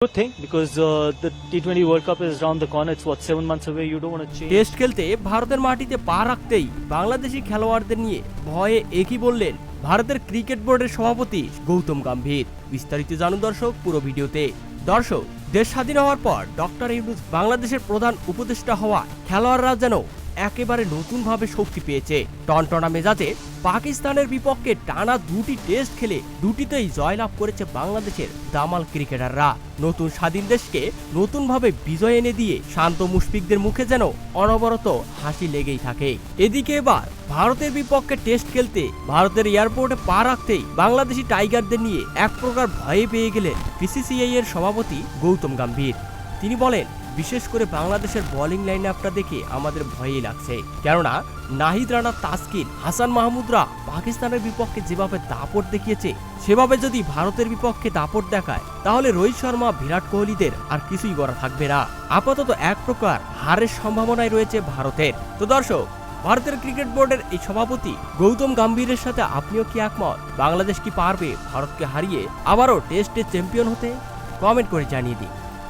Good thing because the T20 World Cup is around the corner. It's what 7 months away. You don't want to change. Test খেলতে ভারতের মাটিতে পা রাখতেই বাংলাদেশি খেলোয়াড়দের নিয়ে ভয়ে একই বললেন ভারতের ক্রিকেট বোর্ডের সভাপতি গৌতম গম্ভীর। বিস্তারিত জানুন দর্শক পুরো ভিডিওতে। দর্শক, দেশ স্বাধীন হওয়ার পর ডক্টর ইউনূস বাংলাদেশের প্রধান উপদেষ্টা হওয়া খেলোয়াড়রা যেন একেবারে নতুনভাবে শক্তি পেয়েছে। টনটনা মেজাজে পাকিস্তানের বিপক্ষে টানা দুটি টেস্ট খেলে দুটিতেই জয়লাভ করেছে বাংলাদেশের দামাল ক্রিকেটাররা। নতুন স্বাধীন দেশকে নতুনভাবে বিজয় এনে দিয়ে শান্ত মুশফিকদের মুখে যেন অনবরত হাসি লেগেই থাকে। এদিকে এবার ভারতের বিপক্ষে টেস্ট খেলতে ভারতের এয়ারপোর্টে পা রাখতেই বাংলাদেশি টাইগারদের নিয়ে এক প্রকার ভয়ে পেয়ে গেলেন বিসিসিআই এর সভাপতি গৌতম গম্ভীর। তিনি বলেন, বিশেষ করে বাংলাদেশের বোলিং লাইন আপটা দেখে আমাদের ভয়ই লাগছে, কেননা নাহিদ রানা, তাসকিন, হাসান মাহমুদরা পাকিস্তানের বিপক্ষে যেভাবে দাপট দেখিয়েছে সেভাবে যদি ভারতের বিপক্ষে দাপট দেখায় তাহলে রোহিত শর্মা, বিরাট কোহলিদের আর কিছুই করা থাকবে না। আপাতত এক প্রকার হারের সম্ভাবনায় রয়েছে ভারতের। তো দর্শক, ভারতের ক্রিকেট বোর্ডের এই সভাপতি গৌতম গম্ভীরের সাথে আপনিও কি একমত? বাংলাদেশ কি পারবে ভারতকে হারিয়ে আবারও টেস্টে চ্যাম্পিয়ন হতে? কমেন্ট করে জানিয়ে দিন।